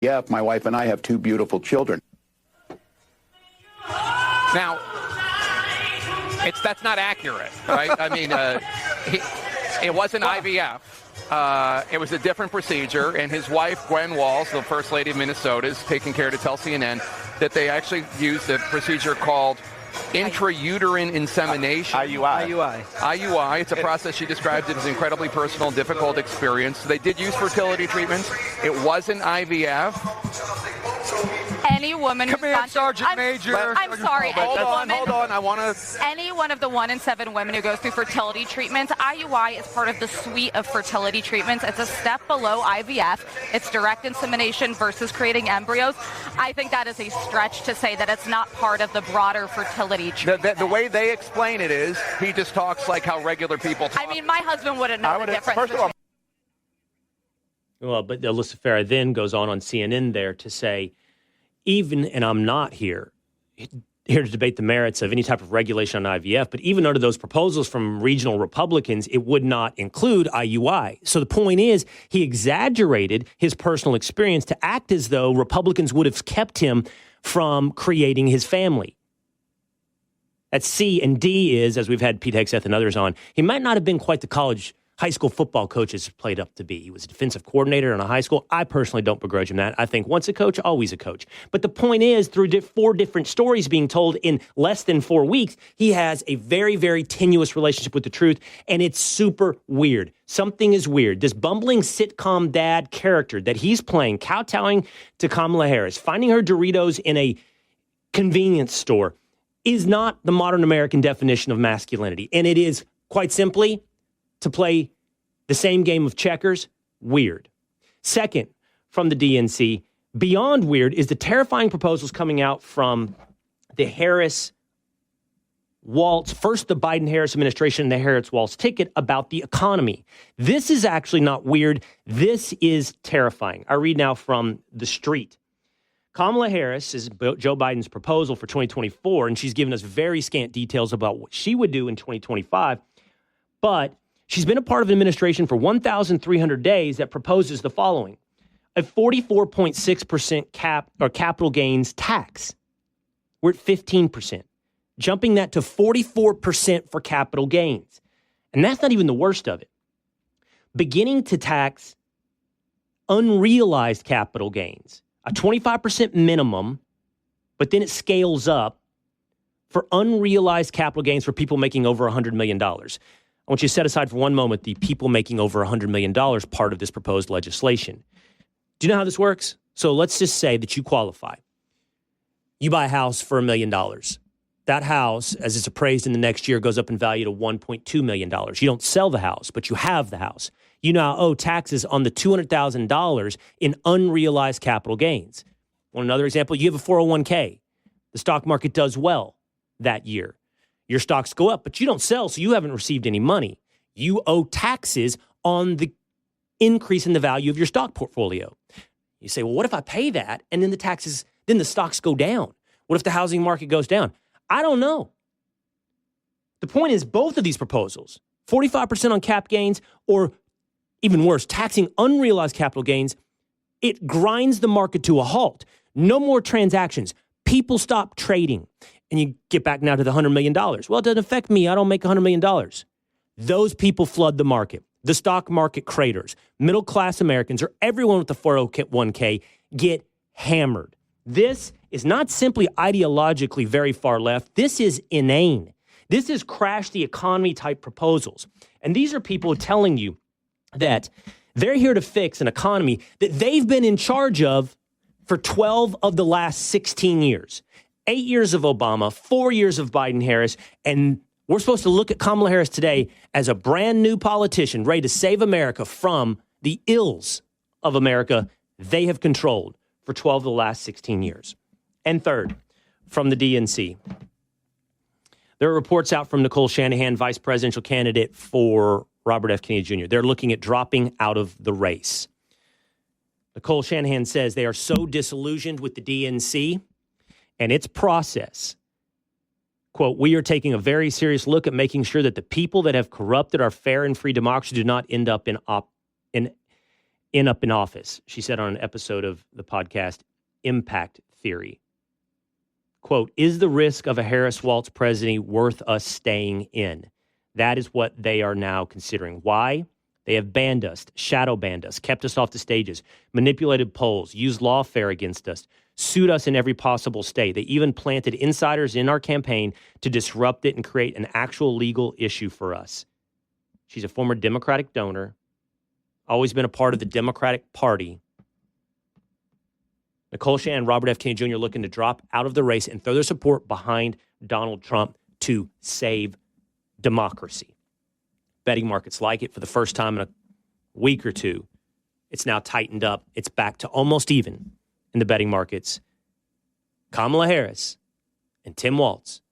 Yeah, my wife and I have 2 beautiful children. Now, that's not accurate, right? I mean, it wasn't IVF. It was a different procedure, and his wife, Gwen Walls, the First Lady of Minnesota, is taking care to tell CNN that they actually used a procedure called intrauterine insemination. IUI. It's a process she described it as incredibly personal and difficult experience. They did use fertility treatments. It wasn't IVF. Any woman Come here, Sergeant Major. I'm sorry. Hold on. I want to... Any one of the 1 in 7 women who goes through fertility treatments, IUI is part of the suite of fertility treatments. It's a step below IVF. It's direct insemination versus creating embryos. I think that is a stretch to say that it's not part of the broader fertility treatment. The way they explain it is he just talks like how regular people talk. I mean, my husband wouldn't know the difference. First of all, well, but Alyssa Farah then goes on CNN there to say, even, and I'm not here to debate the merits of any type of regulation on IVF, but even under those proposals from regional Republicans, it would not include IUI. So the point is, he exaggerated his personal experience to act as though Republicans would have kept him from creating his family. That's C, and D is, as we've had Pete Hegseth and others on, he might not have been quite the high school football coach has played up to be. He was a defensive coordinator in a high school. I personally don't begrudge him that. I think once a coach, always a coach. But the point is, through 4 different stories being told in less than 4 weeks, he has a very, very tenuous relationship with the truth, and it's super weird. Something is weird. This bumbling sitcom dad character that he's playing, kowtowing to Kamala Harris, finding her Doritos in a convenience store, is not the modern American definition of masculinity. And it is, quite simply, to play the same game of checkers, weird. Second, from the DNC, beyond weird is the terrifying proposals coming out from the Harris-Walz, first the Biden-Harris administration, the Harris-Walz ticket about the economy. This is actually not weird. This is terrifying. I read now from The Street. Kamala Harris is Joe Biden's proposal for 2024, and she's given us very scant details about what she would do in 2025, but she's been a part of an administration for 1,300 days that proposes the following: a 44.6% capital gains tax. We're at 15%, jumping that to 44% for capital gains. And that's not even the worst of it. Beginning to tax unrealized capital gains, a 25% minimum, but then it scales up for unrealized capital gains for people making over $100 million. I want you to set aside for one moment the people making over $100 million part of this proposed legislation. Do you know how this works? So let's just say that you qualify. You buy a house for $1 million. That house, as it's appraised in the next year, goes up in value to $1.2 million. You don't sell the house, but you have the house. You now owe taxes on the $200,000 in unrealized capital gains. Want another example? You have a 401k. The stock market does well that year. Your stocks go up, but you don't sell, so you haven't received any money. You owe taxes on the increase in the value of your stock portfolio. You say, well, what if I pay that and then the stocks go down? What if the housing market goes down? I don't know. The point is, both of these proposals, 45% on cap gains, or even worse, taxing unrealized capital gains, it grinds the market to a halt. No more transactions. People stop trading. And you get back now to the $100 million. Well, it doesn't affect me. I don't make $100 million. Those people flood the market. The stock market craters, middle-class Americans, or everyone with the 401k get hammered. This is not simply ideologically very far left. This is inane. This is crash the economy type proposals. And these are people telling you that they're here to fix an economy that they've been in charge of for 12 of the last 16 years. 8 years of Obama, 4 years of Biden-Harris, and we're supposed to look at Kamala Harris today as a brand new politician ready to save America from the ills of America they have controlled for 12 of the last 16 years. And third, from the DNC, there are reports out from Nicole Shanahan, vice presidential candidate for Robert F. Kennedy Jr. They're looking at dropping out of the race. Nicole Shanahan says they are so disillusioned with the DNC and its process. Quote, we are taking a very serious look at making sure that the people that have corrupted our fair and free democracy do not end up in up in office. She said on an episode of the podcast Impact Theory, quote, is the risk of a Harris-Walz presidency worth us staying in? That is what they are now considering. Why? They have banned us, shadow banned us, kept us off the stages, manipulated polls, used lawfare against us, sued us in every possible state. They even planted insiders in our campaign to disrupt it and create an actual legal issue for us. She's a former Democratic donor, always been a part of the Democratic Party. Nicole Shannon, Robert F. Kennedy Jr. looking to drop out of the race and throw their support behind Donald Trump to save democracy. Betting markets like it. For the first time in a week or two, it's now tightened up. It's back to almost even in the betting markets. Kamala Harris and Tim Walz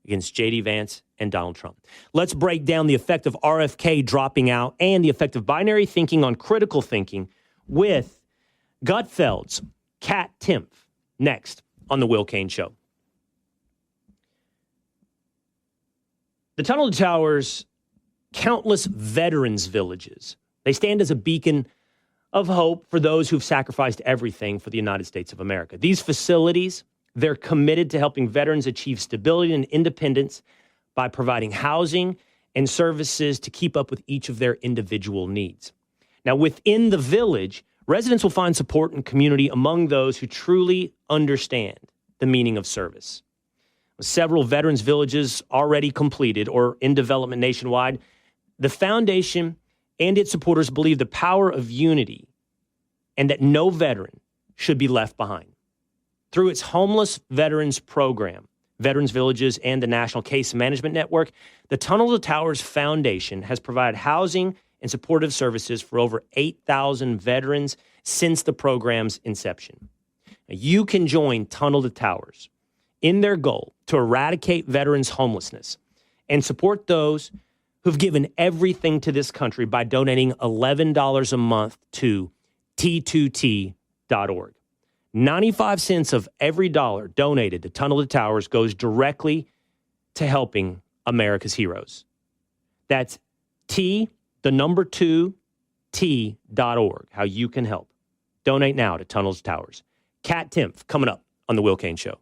against J.D. Vance and Donald Trump. Let's break down the effect of RFK dropping out and the effect of binary thinking on critical thinking with Gutfeld's Kat Timpf next on The Will Cain Show. The Tunnel to Towers, countless veterans' villages. They stand as a beacon of hope for those who've sacrificed everything for the United States of America. These facilities, they're committed to helping veterans achieve stability and independence by providing housing and services to keep up with each of their individual needs. Now, within the village, residents will find support and community among those who truly understand the meaning of service. With several veterans villages already completed or in development nationwide, the foundation and its supporters believe the power of unity and that no veteran should be left behind. Through its homeless veterans program, Veterans Villages, and the National Case Management Network, the Tunnel to Towers Foundation has provided housing and supportive services for over 8,000 veterans since the program's inception. Now, you can join Tunnel to Towers in their goal to eradicate veterans' homelessness and support those who've given everything to this country by donating $11 a month to T2T.org. 95 cents of every dollar donated to Tunnel to Towers goes directly to helping America's heroes. That's T2T.org, how you can help. Donate now to Tunnel to Towers. Kat Timpf coming up on The Will Cain Show.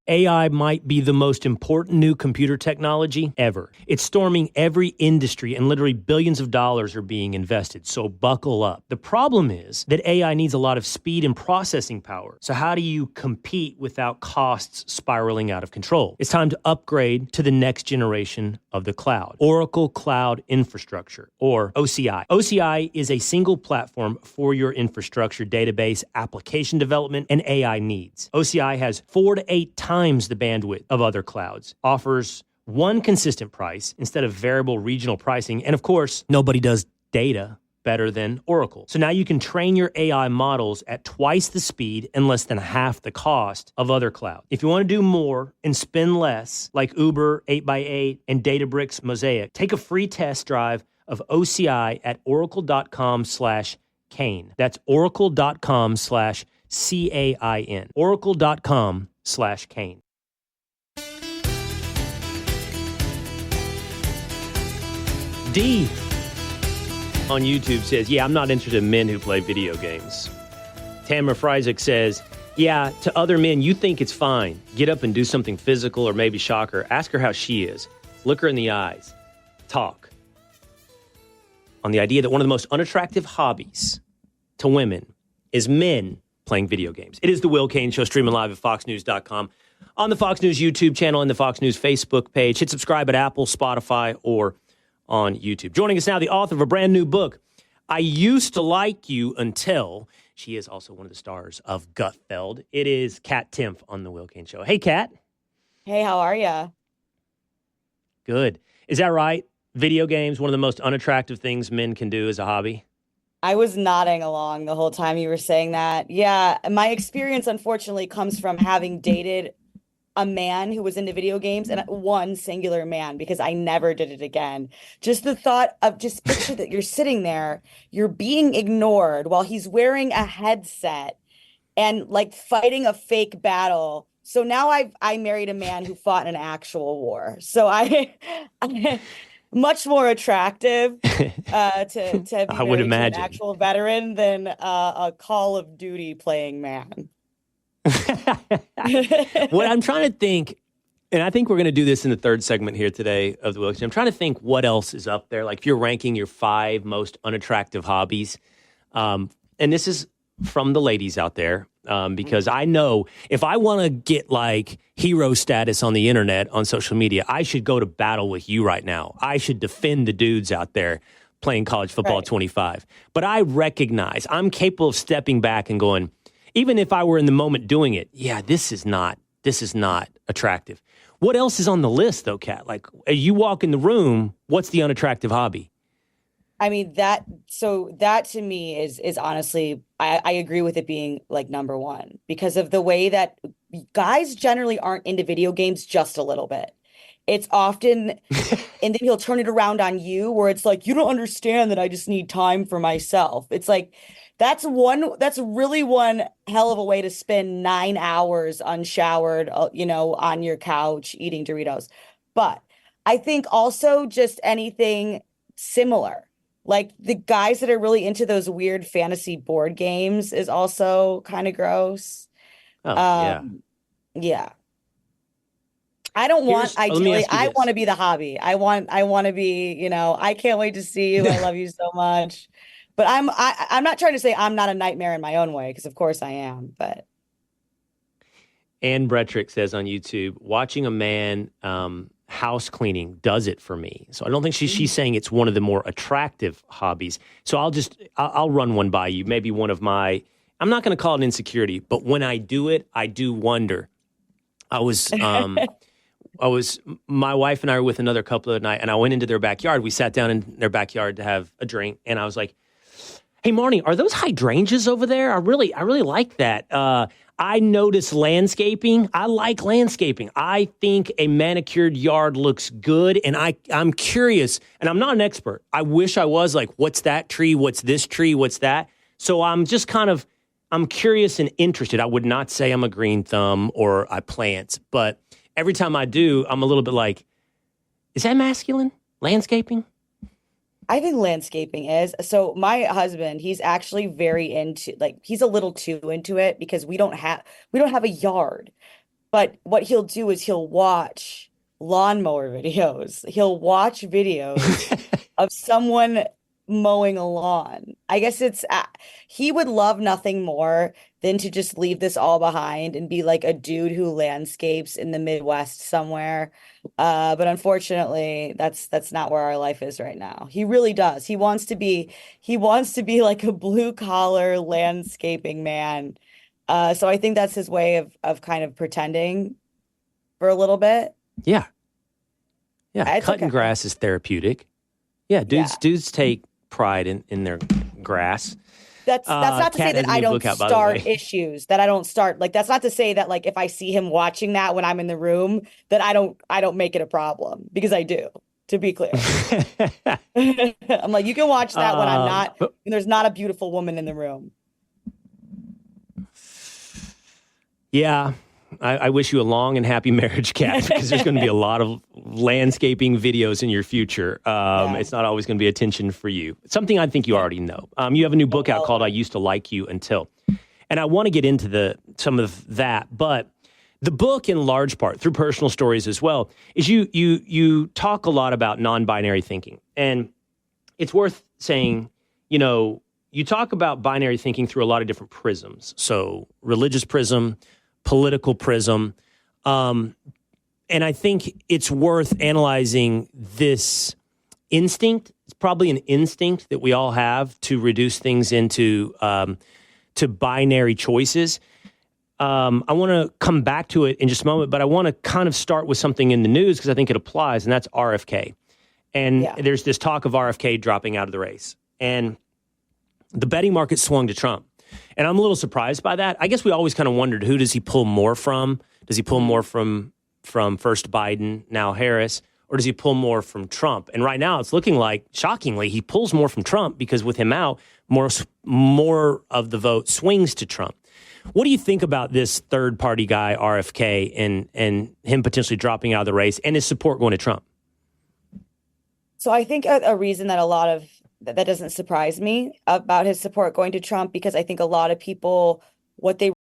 AI might be the most important new computer technology ever. It's storming every industry and literally billions of dollars are being invested, so buckle up. The problem is that AI needs a lot of speed and processing power. So how do you compete without costs spiraling out of control? It's time to upgrade to the next generation of the cloud, Oracle Cloud Infrastructure, or OCI. OCI is a single platform for your infrastructure, database, application development, and AI needs. OCI has 4 to 8 times the bandwidth of other clouds, offers one consistent price instead of variable regional pricing, and of course, nobody does data better than Oracle. So now you can train your AI models at twice the speed and less than half the cost of other clouds. If you want to do more and spend less, like Uber, 8x8, and Databricks Mosaic, take a free test drive of OCI at oracle.com/Cain. That's oracle.com/CAIN. Oracle.com/Cain. D on YouTube says, yeah, I'm not interested in men who play video games. Tamara Friesick says, yeah, to other men, you think it's fine. Get up and do something physical or maybe shock her. Ask her how she is. Look her in the eyes. Talk. On the idea that one of the most unattractive hobbies to women is men playing video games. It is The Will Cain Show, streaming live at foxnews.com, on the Fox News YouTube channel and the Fox News Facebook page. Hit subscribe at Apple, Spotify, or on YouTube. Joining us now, the author of a brand new book, I Used to Like You Until. She is also one of the stars of Gutfeld. It is Kat Timpf on The Will Cain Show. Hey, Kat. Hey, how are you? Good. Is that right? Video games, one of the most unattractive things men can do as a hobby? I was nodding along the whole time you were saying that. Yeah, my experience, unfortunately, comes from having dated a man who was into video games, and one singular man, because I never did it again. Just the thought of, just picture that you're sitting there, you're being ignored while he's wearing a headset and like fighting a fake battle. So now I married a man who fought in an actual war. So much more attractive to be I would married to imagine. an actual veteran than a Call of Duty playing man. What I'm trying to think, and I think we're going to do this in the third segment here today of the Will Cain Show. I'm trying to think what else is up there. Like if you're ranking your 5 most unattractive hobbies, and this is from the ladies out there, because I know if I want to get like hero status on the internet, on social media, I should go to battle with you right now. I should defend the dudes out there playing college football at 25. But I recognize I'm capable of stepping back and going, even if I were in the moment doing it, yeah, this is not attractive. What else is on the list though, Kat? Like you walk in the room, what's the unattractive hobby? I mean, that to me is honestly, I agree with it being like number one because of the way that guys generally aren't into video games just a little bit. It's often, and then he'll turn it around on you where it's like, you don't understand that I just need time for myself. It's like, that's really one hell of a way to spend 9 hours unshowered, on your couch eating Doritos. But I think also just anything similar. Like the guys that are really into those weird fantasy board games is also kind of gross. Yeah. I don't want, ideally, I want to be the hobby. I want to be, I can't wait to see you. I love you so much. But I'm not trying to say I'm not a nightmare in my own way, because of course I am. But Ann Bretrick says on YouTube, watching a man house cleaning does it for me. So I don't think she's saying it's one of the more attractive hobbies. So I'll run one by you. Maybe one of my, I'm not going to call it insecurity, but when I do it, I do wonder. My wife and I were with another couple the other night, and I went into their backyard. We sat down in their backyard to have a drink, and I was like, "Hey, Marnie, are those hydrangeas over there? I really like that." I notice landscaping. I like landscaping. I think a manicured yard looks good, and I'm curious, and I'm not an expert. I wish I was like, what's that tree? What's this tree? What's that? So I'm just I'm curious and interested. I would not say I'm a green thumb or I plant, but every time I do, I'm a little bit like, is that masculine? Landscaping? I think landscaping is. So my husband, he's actually very into, like, he's a little too into it because we don't have a yard. But what he'll do is he'll watch lawnmower videos. He'll watch videos of someone mowing a lawn. I guess he would love nothing more than to just leave this all behind and be like a dude who landscapes in the Midwest somewhere. But unfortunately, that's not where our life is right now. He really does. He wants to be like a blue collar landscaping man. So I think that's his way of kind of pretending for a little bit. Yeah. Yeah. Cutting grass is therapeutic. Yeah. Dudes take pride in their grass. That's not to say that I don't start issues, that I don't start, like, that's not to say that, like, if I see him watching that when I'm in the room, that I don't make it a problem, because I do, to be clear. I'm like, you can watch that when I'm not, when there's not a beautiful woman in the room. Yeah. I wish you a long and happy marriage, Kat, because there's going to be a lot of landscaping videos in your future. It's not always going to be attention for you. Something I think you already know. You have a new book out called I Used to Like You Until. And I want to get into some of that. But the book, in large part, through personal stories as well, is you talk a lot about non-binary thinking. And it's worth saying, you talk about binary thinking through a lot of different prisms. So religious prism, political prism. And I think it's worth analyzing this instinct. It's probably an instinct that we all have to reduce things into to binary choices. I want to come back to it in just a moment, but I want to kind of start with something in the news because I think it applies, and that's RFK. And there's this talk of RFK dropping out of the race. And the betting market swung to Trump. And I'm a little surprised by that. I guess we always kind of wondered, who does he pull more from? Does he pull more from first Biden, now Harris, or does he pull more from Trump? And right now it's looking like, shockingly, he pulls more from Trump because with him out, more of the vote swings to Trump. What do you think about this third-party guy, RFK, and him potentially dropping out of the race and his support going to Trump? So I think a reason that that doesn't surprise me about his support going to Trump, because I think a lot of people, what they